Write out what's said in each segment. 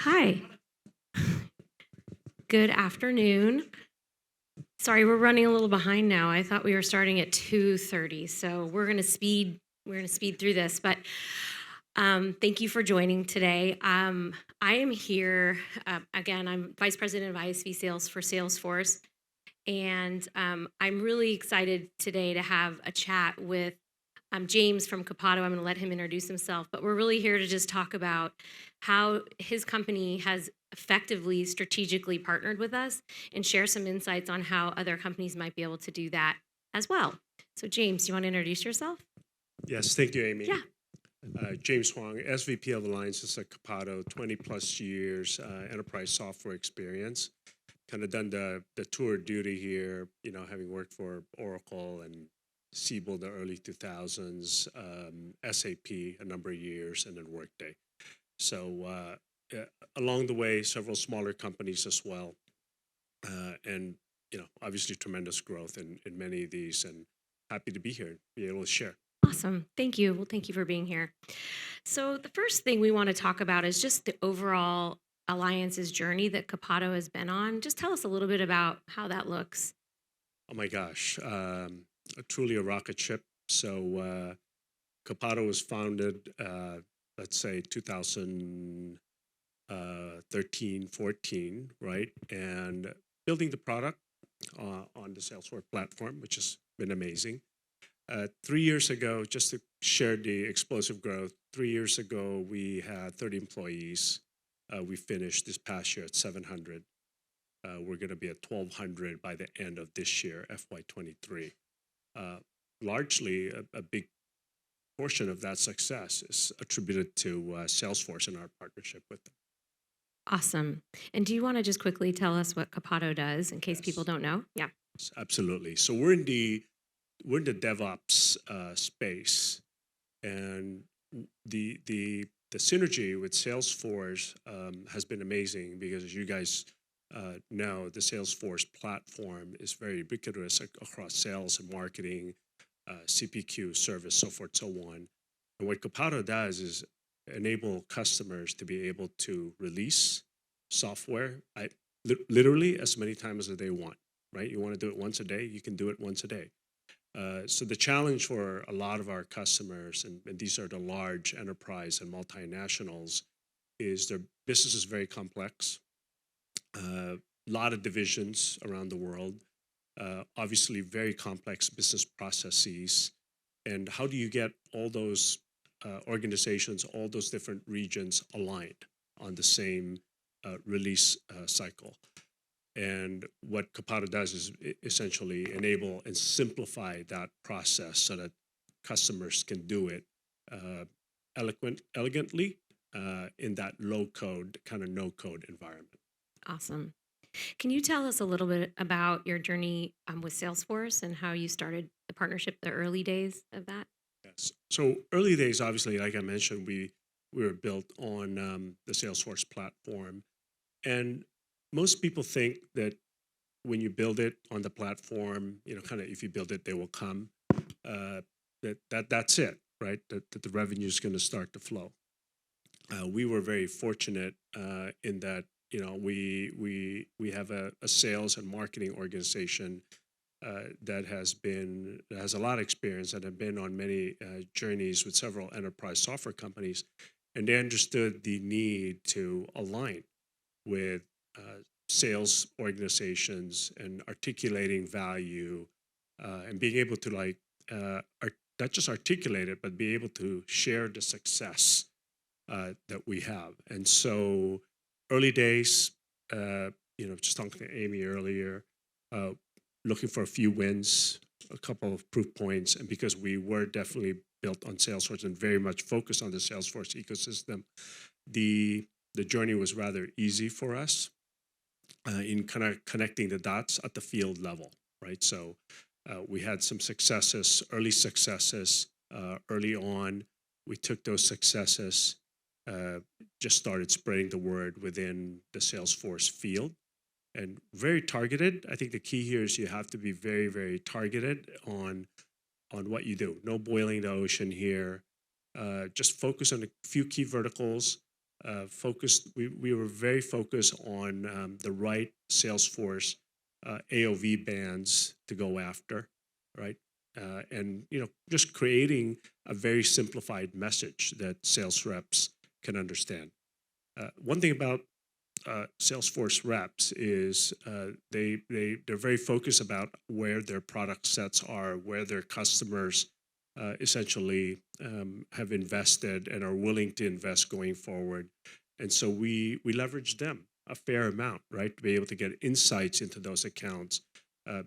Hi, good afternoon. Sorry, we're running a little behind now. I thought we were starting at 2:30, so we're going to speed through this, but thank you for joining today. I am here again. I'm Vice President of ISV Sales for Salesforce, and I'm really excited today to have a chat with James from Capato. I'm going to let him introduce himself, but we're really here to just talk about how his company has effectively strategically partnered with us and share some insights on how other companies might be able to do that as well. So, James, do you want to introduce yourself? Yes, thank you, Amy. Yeah. James Huang, SVP of Alliances at Capato, 20 plus years enterprise software experience. Kind of done the tour of duty here, having worked for Oracle and Siebel in the early 2000s, SAP a number of years, and then Workday. So along the way, several smaller companies as well. And, obviously tremendous growth in many of these, and happy to be here and be able to share. Awesome. Thank you. Well, thank you for being here. So, the first thing we want to talk about is just the overall Alliance's journey that Capato has been on. Just tell us a little bit about how that looks. Oh my gosh, truly a rocket ship. So Capato was founded, let's say 2013, 14, right? And building the product on the Salesforce platform, which has been amazing. 3 years ago, just to share the explosive growth, 3 years ago, we had 30 employees. We finished this past year at 700. We're going to be at 1,200 by the end of this year, FY23. Largely, a big portion of that success is attributed to Salesforce and our partnership with them. Awesome. And do you want to just quickly tell us what Capato does in case people Yes, don't know? Yeah. absolutely. So we're in the DevOps space, and the synergy with Salesforce has been amazing because, as you guys know, the Salesforce platform is very ubiquitous across sales and marketing, CPQ, service, so forth, so on. And what Capato does is enable customers to be able to release software literally as many times as they want, right? You want to do it once a day, you can do it once a day. So the challenge for a lot of our customers, and these are the large enterprise and multinationals, is their business is very complex. A lot of divisions around the world, obviously very complex business processes. And how do you get all those organizations, all those different regions aligned on the same release cycle? And what Capato does is essentially enable and simplify that process so that customers can do it elegantly in that low code, kind of no code environment. Awesome. Can you tell us a little bit about your journey with Salesforce and how you started the partnership, the early days of that? Yes. So early days, obviously, like I mentioned, we were built on the Salesforce platform, and most people think that when you build it on the platform, kind of if you build it, they will come. Uh, that's it, right? That the revenue is going to start to flow. We were very fortunate in that we have a sales and marketing organization that has a lot of experience and have been on many journeys with several enterprise software companies, and they understood the need to align with sales organizations and articulating value and being able to not just articulate it, but be able to share the success that we have. And so early days, just talking to Amy earlier, uh, looking for a few wins, a couple of proof points, and because we were definitely built on Salesforce and very much focused on the Salesforce ecosystem, the journey was rather easy for us in kind of connecting the dots at the field level, right? So we had some successes, early successes early on. We took those successes, just started spreading the word within the Salesforce field, and very targeted. I think the key here is you have to be very, very targeted on what you do. No boiling the ocean here. Just focus on a few key verticals. focused. We were very focused on the right Salesforce AOV bands to go after, right? And just creating a very simplified message that sales reps can understand. One thing about Salesforce reps is they're very focused about where their product sets are, where their customers essentially have invested and are willing to invest going forward, and so we leverage them a fair amount, right, to be able to get insights into those accounts,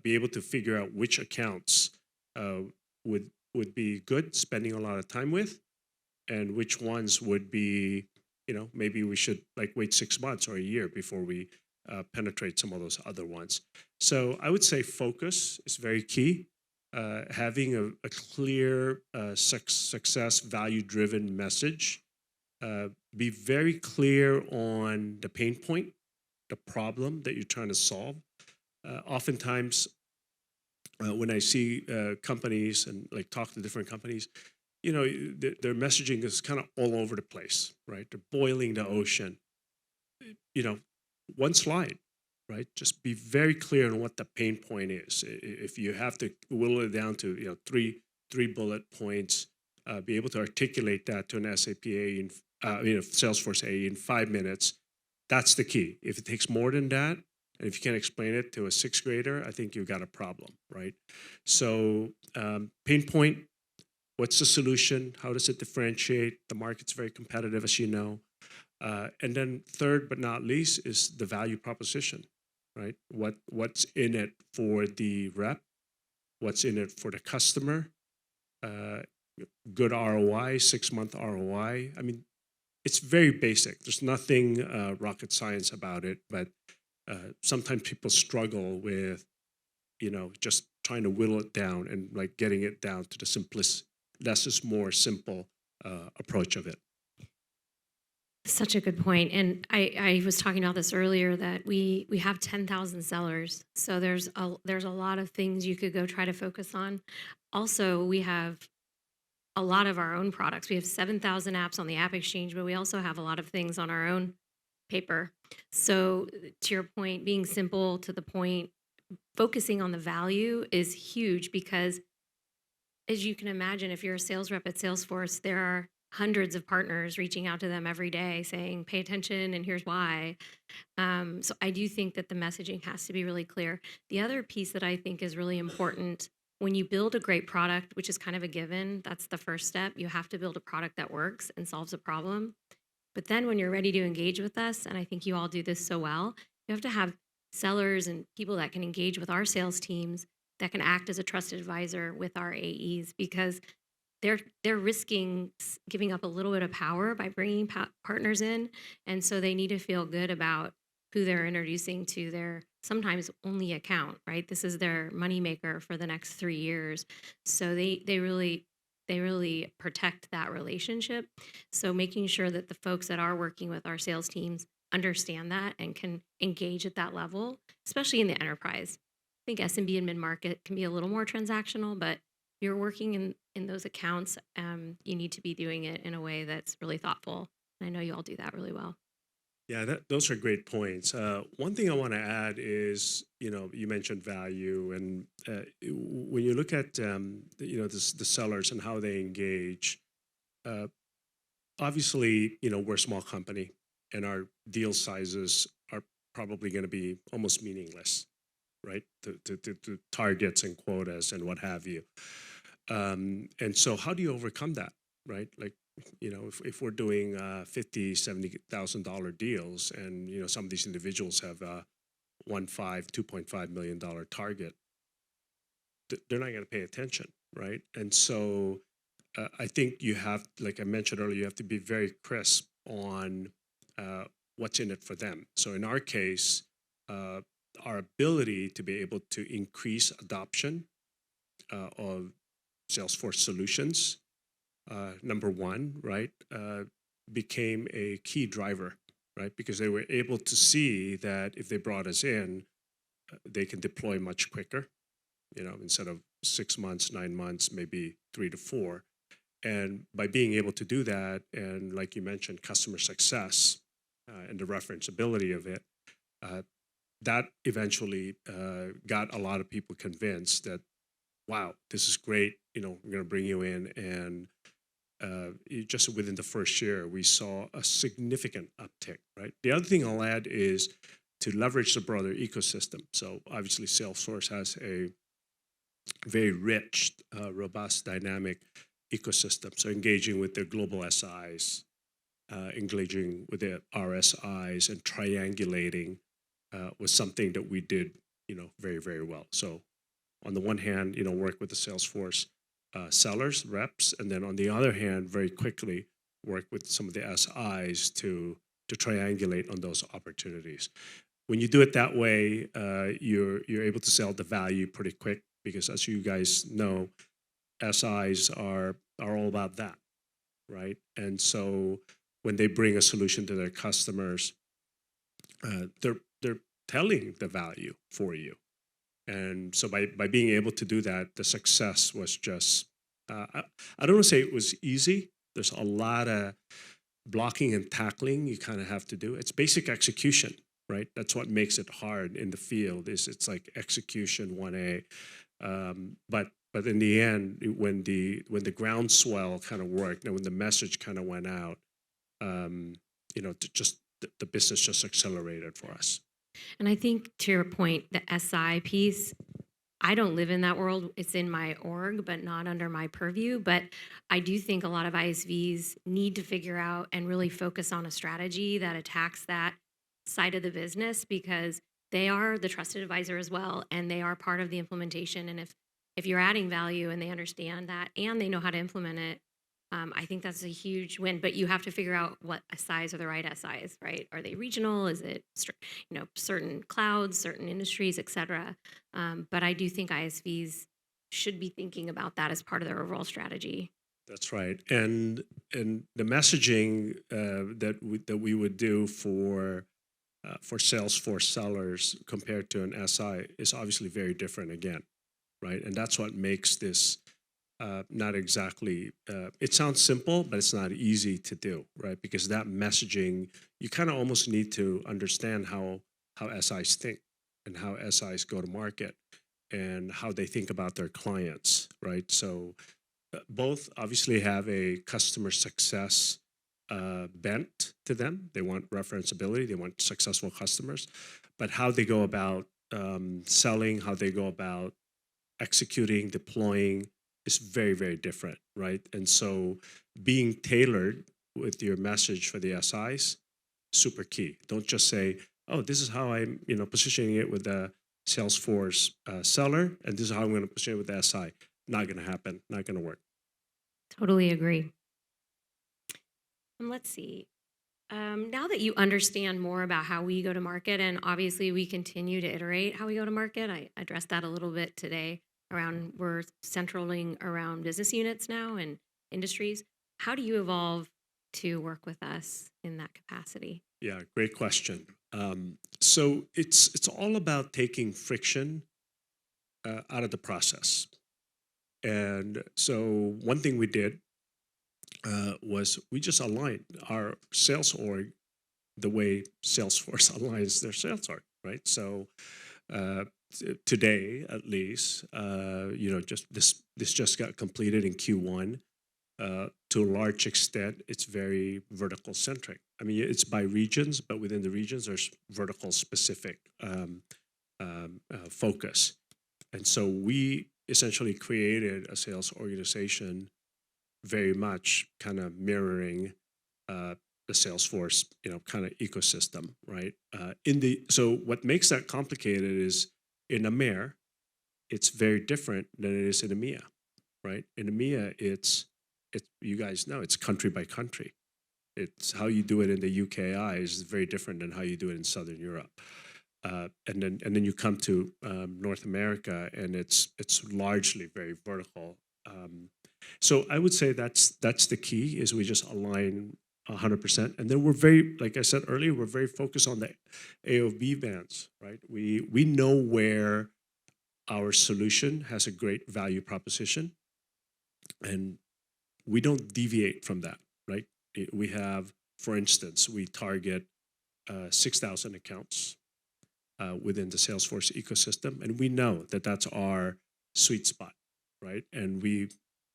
be able to figure out which accounts uh, would be good spending a lot of time with, and which ones would be, maybe we should like wait 6 months or a year before we penetrate some of those other ones. So I would say focus is very key. Having a clear success value driven message. Be very clear on the pain point, the problem that you're trying to solve. Oftentimes, when I see companies and like talk to different companies, their messaging is kind of all over the place, right? They're boiling the ocean. You know, one slide, right? Just be very clear on what the pain point is. If you have to whittle it down to three bullet points, be able to articulate that to an SAP A in Salesforce A in 5 minutes. That's the key. If it takes more than that, and if you can't explain it to a sixth grader, I think you've got a problem, right? So pain point. What's the solution? How does it differentiate? The market's very competitive, as you know. And then third but not least is the value proposition, right? What's in it for the rep? What's in it for the customer? Uh, Good ROI, 6-month ROI. I mean, it's very basic. There's nothing rocket science about it, but sometimes people struggle with, just trying to whittle it down and like getting it down to the simplest, less is more simple approach of it. Such a good point. And I was talking about this earlier that we have 10,000 sellers. So there's a lot of things you could go try to focus on. Also, we have a lot of our own products. We have 7,000 apps on the App Exchange, but we also have a lot of things on our own paper. So to your point, being simple to the point, focusing on the value is huge because as you can imagine, if you're a sales rep at Salesforce, there are hundreds of partners reaching out to them every day saying, pay attention and here's why. So I do think that the messaging has to be really clear. The other piece that I think is really important when you build a great product, which is kind of a given, that's the first step. You have to build a product that works and solves a problem. But then when you're ready to engage with us, and I think you all do this so well, you have to have sellers and people that can engage with our sales teams that can act as a trusted advisor with our AEs because they're risking giving up a little bit of power by bringing partners in, and so they need to feel good about who they're introducing to their sometimes only account. Right, this is their moneymaker for the next 3 years, so they really protect that relationship. So making sure that the folks that are working with our sales teams understand that and can engage at that level, especially in the enterprise. I think SMB and mid-market can be a little more transactional, but you're working in those accounts, you need to be doing it in a way that's really thoughtful. And I know you all do that really well. Yeah, those are great points. One thing I want to add is, you mentioned value, and when you look at, the sellers and how they engage, uh, obviously, we're a small company, and our deal sizes are probably going to be almost meaningless, right? To targets and quotas and what have you. And so how do you overcome that, right? Like, if we're doing $50,000, $70,000 deals, and some of these individuals have $2.5 million target, they're not going to pay attention, right? And so I think you have, like I mentioned earlier, you have to be very crisp on what's in it for them. So in our case, uh, our ability to be able to increase adoption of Salesforce solutions, number one, right, became a key driver, right? Because they were able to see that if they brought us in, they can deploy much quicker, instead of 6 months, 9 months, maybe 3 to 4. And by being able to do that, and like you mentioned, customer success and the referenceability of it, uh, that eventually got a lot of people convinced that, wow, this is great. We're going to bring you in. And just within the first year, we saw a significant uptick, right? The other thing I'll add is to leverage the broader ecosystem. So obviously, Salesforce has a very rich, robust, dynamic ecosystem. So engaging with their global SIs, engaging with the RSIs, and triangulating was something that we did, very, very well. So on the one hand, work with the Salesforce sellers, reps, and then on the other hand, very quickly work with some of the SIs to triangulate on those opportunities. When you do it that way, you're able to sell the value pretty quick because, as you guys know, SIs are all about that, right? And so when they bring a solution to their customers, they're telling the value for you. And so by being able to do that, the success was just, I don't want to say it was easy. There's a lot of blocking and tackling you kind of have to do. It's basic execution, right? That's what makes it hard in the field. Is it's like execution 1A. But in the end, when the groundswell kind of worked and when the message kind of went out, just the business just accelerated for us. And I think to your point, the SI piece, I don't live in that world. It's in my org, but not under my purview. But I do think a lot of ISVs need to figure out and really focus on a strategy that attacks that side of the business, because they are the trusted advisor as well, and they are part of the implementation. And if you're adding value and they understand that and they know how to implement it, I think that's a huge win. But you have to figure out what SIs are the right SIs, right? Are they regional? Is it certain clouds, certain industries, et cetera? But I do think ISVs should be thinking about that as part of their overall strategy. That's right. And the messaging that we would do for Salesforce sellers compared to an SI is obviously very different again, right? And that's what makes this not exactly. It sounds simple, but it's not easy to do, right? Because that messaging, you kind of almost need to understand how SIs think and how SIs go to market and how they think about their clients, right? So both obviously have a customer success bent to them. They want referenceability, they want successful customers, but how they go about selling, how they go about executing, deploying is very, very different, right? And so being tailored with your message for the SIs, super key. Don't just say, oh, this is how I'm, positioning it with the Salesforce seller, and this is how I'm going to position it with the SI. Not going to happen, not going to work. Totally agree. Let's see. Now that you understand more about how we go to market, and obviously we continue to iterate how we go to market, I addressed that a little bit today around we're centraling around business units now and industries. How do you evolve to work with us in that capacity? Yeah, great question. So it's all about taking friction out of the process. And so one thing we did was we just aligned our sales org the way Salesforce aligns their sales org, right? So uh, today, at least, just this just got completed in Q1. To a large extent, it's very vertical centric. I mean, it's by regions, but within the regions, there's vertical specific focus. And so we essentially created a sales organization very much kind of mirroring uh, the Salesforce, kind of ecosystem, right? So what makes that complicated is in EMEA, it's very different than it is in EMEA, right? In EMEA, it's you guys know it's country by country. It's how you do it in the UKI is very different than how you do it in Southern Europe. And then you come to North America, and it's largely very vertical. So I would say that's the key is we just align 100%. And then we're very, like I said earlier, we're very focused on the AOV bands, right? We know where our solution has a great value proposition, and we don't deviate from that, right? We have, for instance, we target 6,000 accounts within the Salesforce ecosystem, and we know that that's our sweet spot, right? And we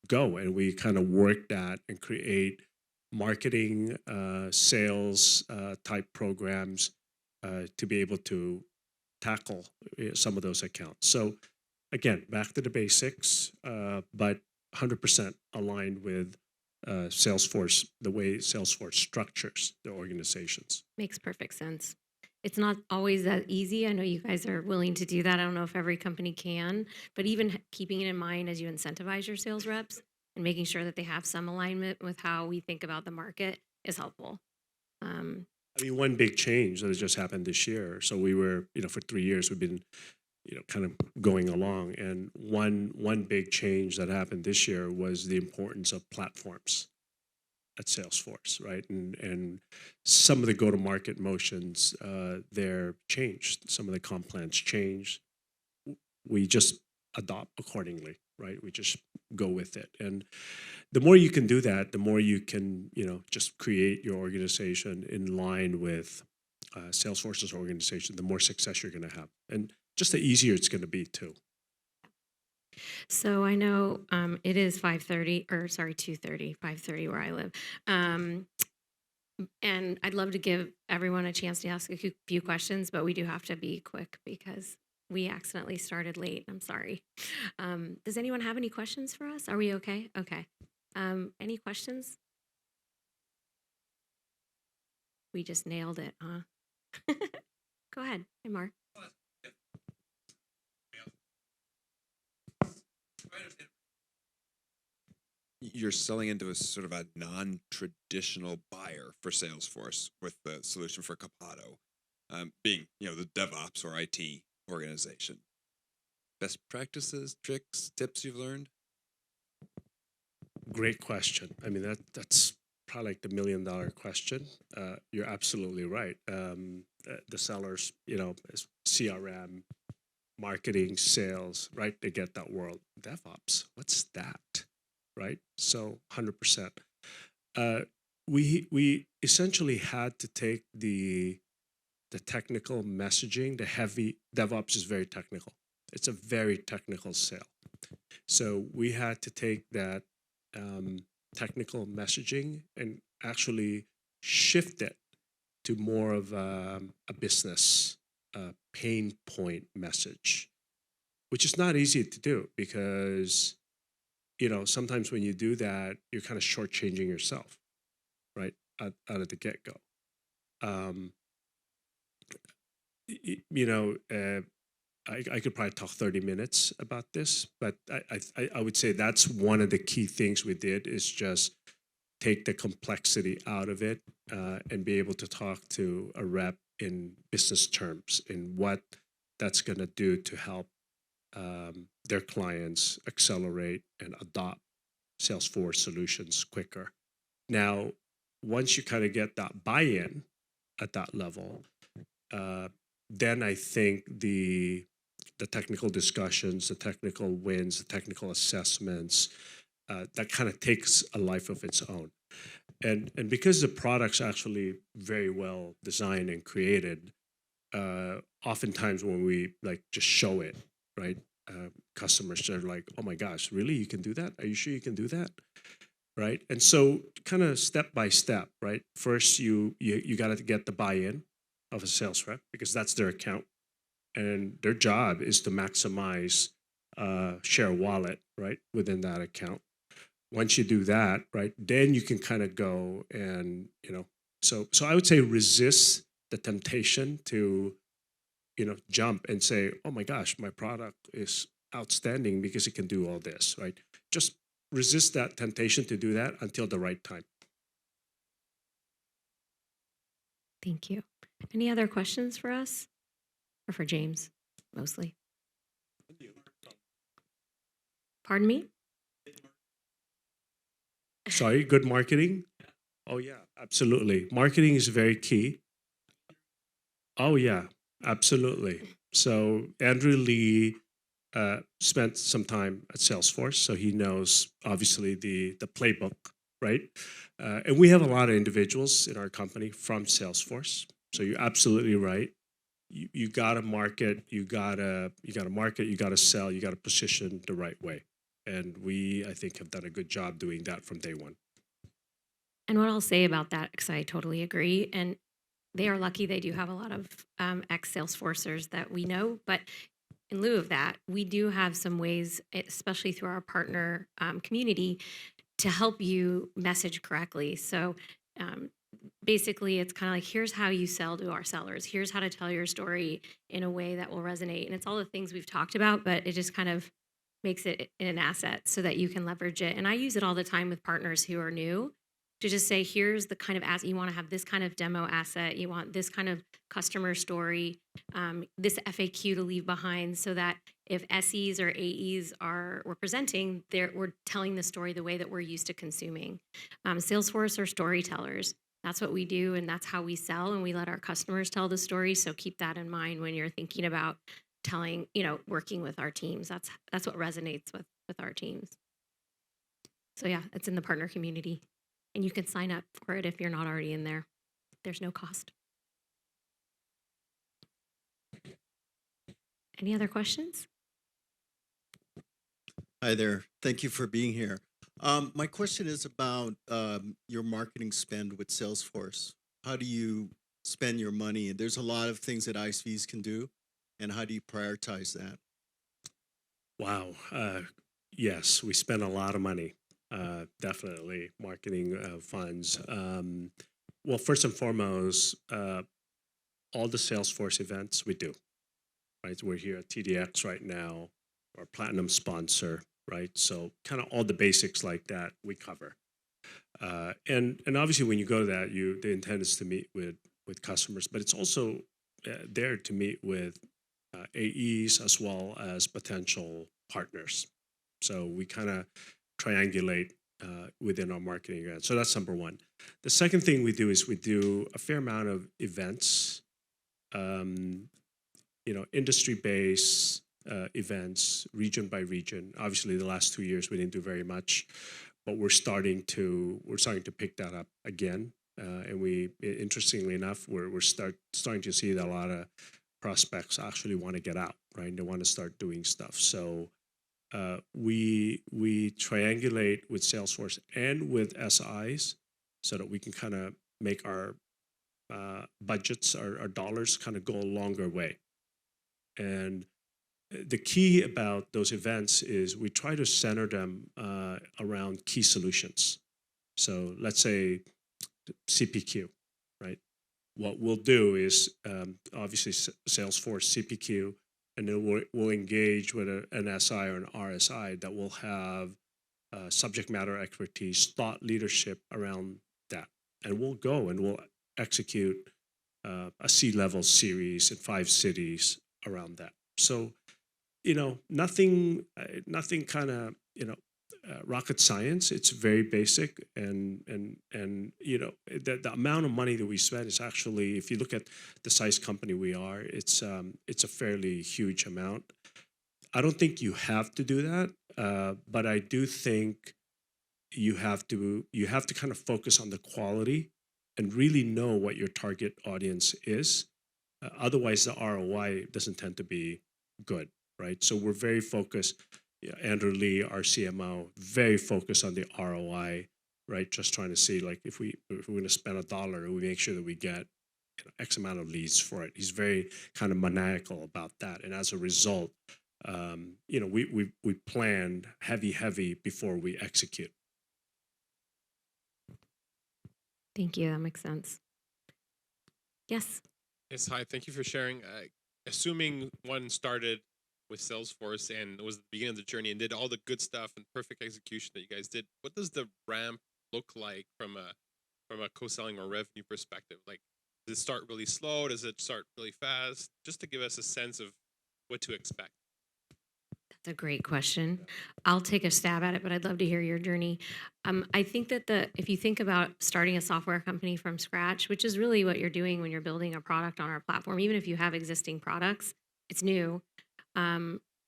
go and we kind of work that and create marketing, sales type programs to be able to tackle some of those accounts. So again, back to the basics, but 100% aligned with Salesforce, the way Salesforce structures the organizations. Makes perfect sense. It's not always that easy. I know you guys are willing to do that. I don't know if every company can, but even keeping it in mind as you incentivize your sales reps and making sure that they have some alignment with how we think about the market is helpful. Um, I mean, one big change that has just happened this year. So we were, for 3 years, we've been, kind of going along. And one big change that happened this year was the importance of platforms at Salesforce, right? And some of the go-to-market motions there changed. Some of the comp plans changed. We just adopt accordingly, right? We just go with it. And the more you can do that, the more you can, just create your organization in line with Salesforce's organization, the more success you're going to have. And just the easier it's going to be too. so I know it is 5:30, or sorry, 2:30, 5:30 where I live. Um, and I'd love to give everyone a chance to ask a few questions, but we do have to be quick because we accidentally started late. I'm sorry. Does anyone have any questions for us? Are we okay? Okay. Any questions? We just nailed it, huh? Go ahead. Hey, Mark. You're selling into a sort of a non-traditional buyer for Salesforce with the solution for Capado, being the DevOps or IT organization. Best practices, tricks, tips you've learned? Great question. I mean, that's probably like the $1 million question. You're absolutely right. The sellers, is CRM, marketing, sales, right? They get that world. DevOps, what's that? Right? So 100%. We essentially had to take the technical messaging, the heavy DevOps is very technical. It's a very technical sale. So we had to take that technical messaging and actually shift it to more of a business pain point message, which is not easy to do because sometimes when you do that, you're kind of shortchanging yourself, right, out of the get go. Um, you know, I could probably talk 30 minutes about this, but I would say that's one of the key things we did is just take the complexity out of it and be able to talk to a rep in business terms in what that's going to do to help their clients accelerate and adopt Salesforce solutions quicker. Now, once you kind of get that buy-in at that level, then I think the technical discussions, the technical wins, the technical assessments, that kind of takes a life of its own. And because the product's actually very well designed and created, oftentimes when we like just show it, right? Customers are like, "Oh my gosh, really? You can do that? Are you sure you can do that?" Right? And so, kind of step by step, right? First, you got to get the buy-in of a sales rep because that's their account, and their job is to maximize share wallet, right, within that account. Once you do that, right, then you can kind of go and So I would say resist the temptation to jump and say, "Oh my gosh, my product is outstanding because it can do all this," right? Just resist that temptation to do that until the right time. Thank you. Any other questions for us or for James mostly? Pardon me? Sorry, good marketing? Oh yeah, absolutely. Marketing is very key. Oh yeah, absolutely. So Andrew Lee spent some time at Salesforce, so he knows obviously the playbook, right? And we have a lot of individuals in our company from Salesforce. So you're absolutely right. You gotta market, you gotta sell, you gotta position the right way. And we, I think, have done a good job doing that from day one. And what I'll say about that, because I totally agree, and they are lucky they do have a lot of ex Salesforcers that we know. But in lieu of that, we do have some ways, especially through our partner community, to help you message correctly. So um, basically, it's kind of like, here's how you sell to our sellers. Here's how to tell your story in a way that will resonate. And it's all the things we've talked about, but it just kind of makes it an asset so that you can leverage it. And I use it all the time with partners who are new to just say, here's the kind of asset you want to have, this kind of demo asset, you want this kind of customer story, this FAQ to leave behind, so that if SEs or AEs we're presenting, we're telling the story the way that we're used to consuming. Salesforce are storytellers. That's what we do, and that's how we sell, and we let our customers tell the story. So keep that in mind when you're thinking about telling, working with our teams. That's what resonates with our teams. So yeah, it's in the partner community, and you can sign up for it if you're not already in there. There's no cost. Any other questions? Hi there. Thank you for being here. My question is about your marketing spend with Salesforce. How do you spend your money? And there's a lot of things that ISVs can do. And how do you prioritize that? Wow. Yes, we spend a lot of money. Definitely marketing funds. Well, first and foremost, all the Salesforce events we do. Right, we're here at TDX right now, our platinum sponsor. Right, so kind of all the basics like that we cover. And obviously, when you go to that, the intent is to meet with customers, but it's also there to meet with AEs as well as potential partners. So we kind of triangulate within our marketing event. So that's number one. The second thing we do is we do a fair amount of events, industry-based events, region by region. Obviously, the last 2 years we didn't do very much, but we're starting to pick that up again. And interestingly enough, we're starting to see that a lot of prospects actually want to get out, right? They want to start doing stuff. So we triangulate with Salesforce and with SIs so that we can kind of make our budgets, our dollars, kind of go a longer way. And the key about those events is we try to center them around key solutions. So let's say CPQ, right? What we'll do is obviously Salesforce CPQ, and then we'll engage with an SI or an RSI that will have subject matter expertise, thought leadership around that. And we'll go and we'll execute a C-level series in 5 cities around that. So, nothing kind of, rocket science. It's very basic, and the amount of money that we spend is actually, if you look at the size company we are, it's a fairly huge amount. I don't think you have to do that, but I do think you have to kind of focus on the quality and really know what your target audience is. Otherwise, the ROI doesn't tend to be good, right? So we're very focused. Andrew Lee, our CMO, very focused on the ROI, right? Just trying to see, like, if we're going to spend $1, we make sure that we get X amount of leads for it. He's very kind of maniacal about that, and as a result, we planned heavy before we execute. Thank you. That makes sense. Yes. Yes, hi. Thank you for sharing. Assuming one started with Salesforce and was the beginning of the journey and did all the good stuff and perfect execution that you guys did, what does the ramp look like from a co-selling or revenue perspective? Like, does it start really slow? Does it start really fast? Just to give us a sense of what to expect. That's a great question. I'll take a stab at it, but I'd love to hear your journey. I think that if you think about starting a software company from scratch, which is really what you're doing when you're building a product on our platform, even if you have existing products, it's new.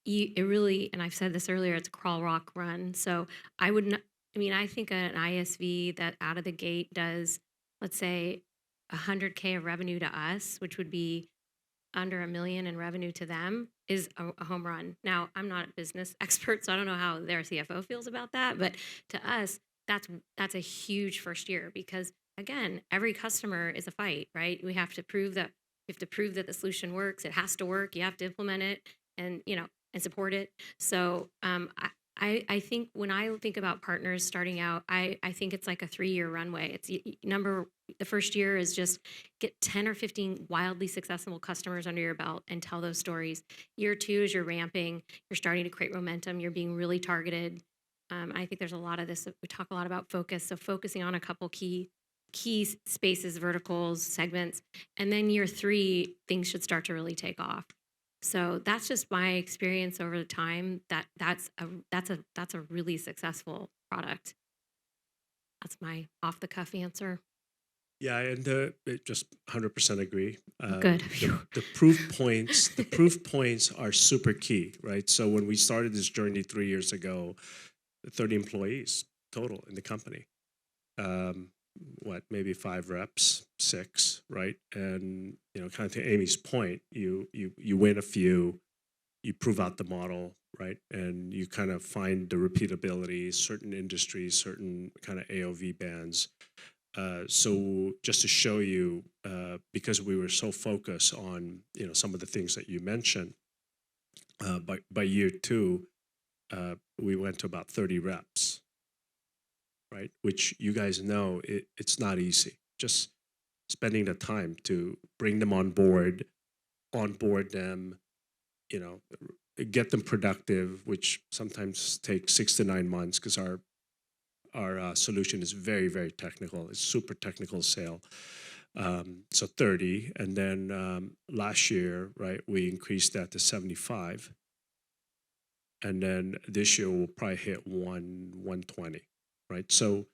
it really, and I've said this earlier, it's a crawl, walk, run. So I would not, I mean, I think an ISV that out of the gate does, let's say, 100K of revenue to us, which would be under $1 million in revenue to them, is a home run. Now, I'm not a business expert, so I don't know how their CFO feels about that, but to us, that's a huge first year because again, every customer is a fight, right? We have to prove that the solution works. It has to work. You have to implement it, and and support it. So I think when I think about partners starting out, I think it's like a 3-year runway. The first year is just get 10 or 15 wildly successful customers under your belt and tell those stories. Year 2 is you're ramping, you're starting to create momentum, you're being really targeted. I think there's a lot of this. We talk a lot about focus, so focusing on a couple key spaces, verticals, segments, and then year 3 things should start to really take off. So that's just my experience over the time. That's a really successful product. That's my off the cuff answer. Yeah, and just 100% agree. Good. The proof points are super key, right? So when we started this journey 3 years ago, 30 employees total in the company. Maybe 5 reps, 6, right? And kind of to Amy's point, you win a few, you prove out the model, right? And you kind of find the repeatability, certain industries, certain kind of AOV bands. So just to show you, because we were so focused on some of the things that you mentioned, by year 2, we went to about 30 reps, right? Which you guys know it's not easy. Just spending the time to bring them onboard them, get them productive, which sometimes takes 6 to 9 months because our solution is very, very technical. It's super technical sale. So 30, and then last year, right, we increased that to 75, and then this year we'll probably hit 120, right? So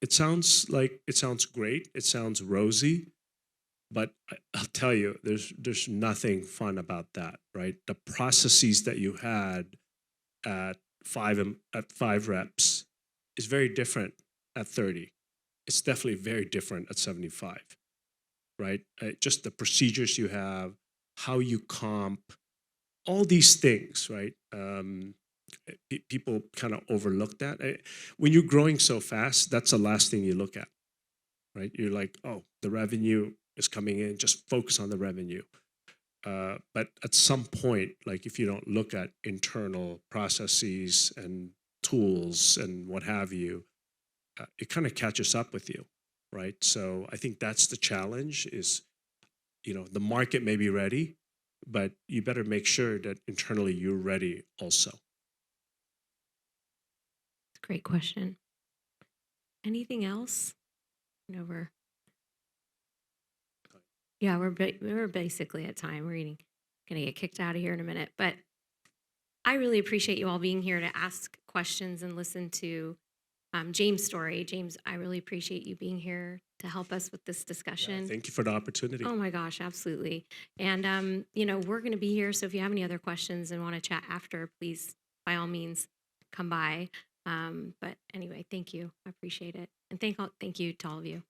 it sounds great. It sounds rosy, but I'll tell you, there's nothing fun about that, right? The processes that you had at 5 reps is very different at 30. It's definitely very different at 75, right? Just the procedures you have, how you comp, all these things, right? People kind of overlook that. When you're growing so fast, that's the last thing you look at, right? You're like, oh, the revenue is coming in, just focus on the revenue. But at some point, like if you don't look at internal processes and tools and what have you, it kind of catches up with you, right? So I think that's the challenge is, the market may be ready, but you better make sure that internally you're ready also. Great question. Anything else? No, we're basically at time. We're gonna get kicked out of here in a minute, but I really appreciate you all being here to ask questions and listen to James' story. James, I really appreciate you being here to help us with this discussion. Thank you for the opportunity. Oh my gosh, absolutely. And we're going to be here. So if you have any other questions and want to chat after, please, by all means, come by. But anyway, thank you. I appreciate it. And thank you to all of you.